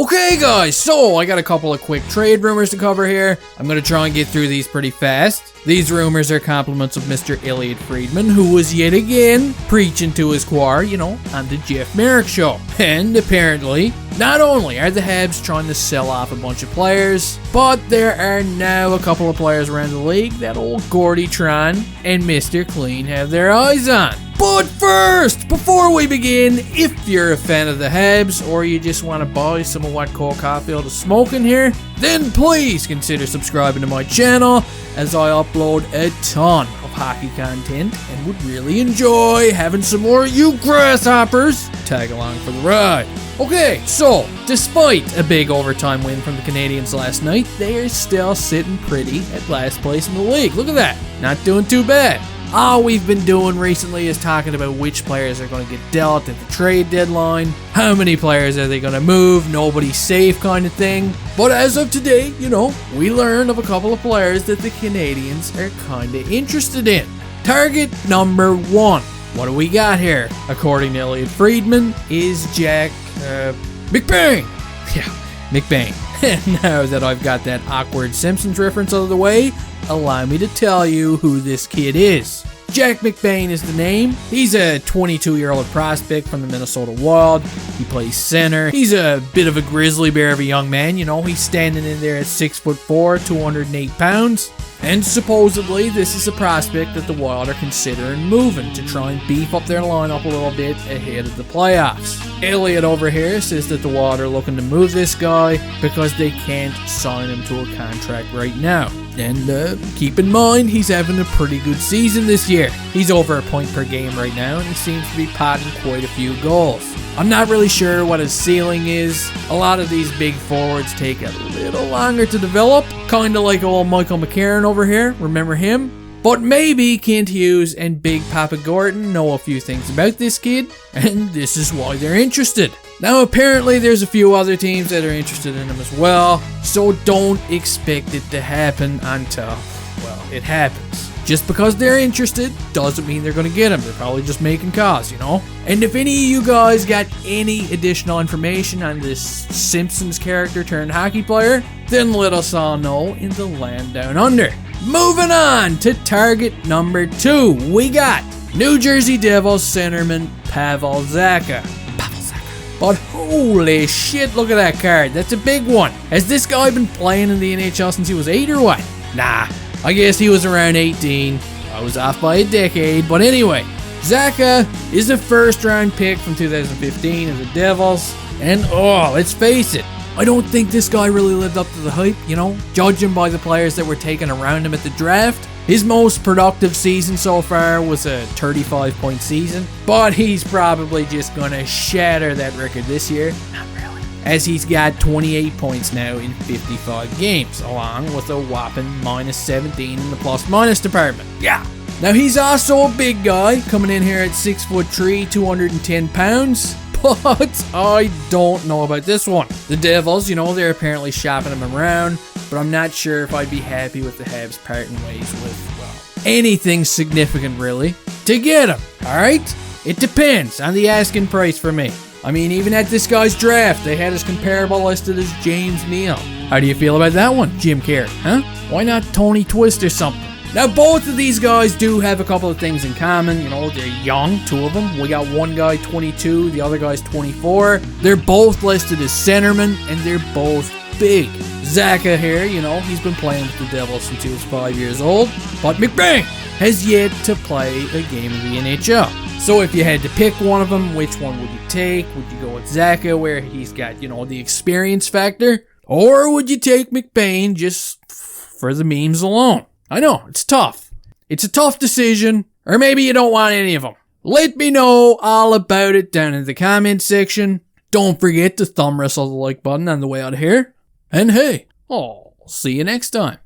Okay guys, so I got a couple of quick trade rumors to cover here. I'm going to try and get through these pretty fast. These rumors are compliments of Mr. Elliote Friedman, who was yet again preaching to his choir, on the Jeff Marek show. And apparently, not only are the Habs trying to sell off a bunch of players, but there are now a couple of players around the league that old Gordy Tron and Mr. Clean have their eyes on. But first, before we begin, if you're a fan of the Habs or you just want to buy some of what Cole Caulfield is smoking here, then please consider subscribing to my channel, as I upload a ton of hockey content and would really enjoy having some more of you grasshoppers tag along for the ride. Okay, so despite a big overtime win from the Canadiens last night, they are still sitting pretty at last place in the league. Look at that, not doing too bad. All we've been doing recently is talking about which players are going to get dealt at the trade deadline, how many players are they going to move, nobody's safe kind of thing. But as of today, we learned of a couple of players that the Canadiens are kind of interested in. Target number 1. What do we got here? According to Elliote Friedman, is Jack McBain. Yeah, McBain. Now that I've got that awkward Simpsons reference out of the way, allow me to tell you who this kid is. Jack McBain is the name. He's a 22-year-old prospect from the Minnesota Wild. He plays center. He's a bit of a grizzly bear of a young man. He's standing in there at 6'4", 208 pounds. And supposedly, this is a prospect that the Wild are considering moving to try and beef up their lineup a little bit ahead of the playoffs. Elliot over here says that the Wild are looking to move this guy because they can't sign him to a contract right now. And keep in mind, he's having a pretty good season this year. He's over a point per game right now, and he seems to be potting quite a few goals. I'm not really sure what his ceiling is. A lot of these big forwards take a little longer to develop, kind of like old Michael McCarron over here, remember him? But maybe Kent Hughes and Big Papa Gordon know a few things about this kid, and this is why they're interested. Now apparently there's a few other teams that are interested in him as well, so don't expect it to happen until, it happens. Just because they're interested doesn't mean they're going to get him. They're probably just making calls, And if any of you guys got any additional information on this Simpsons character turned hockey player, then let us all know in the land down under. Moving on to target number 2, we got New Jersey Devils centerman Pavel Zacha. But holy shit, look at that card. That's a big one. Has this guy been playing in the NHL since he was 8 or what? Nah, I guess he was around 18. I was off by a decade. But anyway, Zacha is a first-round pick from 2015 of the Devils. And let's face it, I don't think this guy really lived up to the hype, judging by the players that were taken around him at the draft. His most productive season so far was a 35-point season, but he's probably just gonna shatter that record this year. Not really. As he's got 28 points now in 55 games, along with a whopping -17 in the plus-minus department. Yeah. Now he's also a big guy, coming in here at 6'3", 210 pounds. But I don't know about this one. The Devils, they're apparently shopping him around, but I'm not sure if I'd be happy with the Habs parting ways with, anything significant really to get him, alright? It depends on the asking price for me. I mean, even at this guy's draft, they had his comparable listed as James Neal. How do you feel about that one, Jim Carrey, huh? Why not Tony Twist or something? Now, both of these guys do have a couple of things in common. They're young, 2 of them. We got one guy 22, the other guy's 24. They're both listed as centermen, and they're both big. Zacha here, he's been playing with the Devils since he was 5 years old. But McBain has yet to play a game of the NHL. So if you had to pick one of them, which one would you take? Would you go with Zacha, where he's got, the experience factor? Or would you take McBain just for the memes alone? I know, it's tough. It's a tough decision, or maybe you don't want any of them. Let me know all about it down in the comments section. Don't forget to thumb wrestle the like button on the way out of here. And hey, I'll see you next time.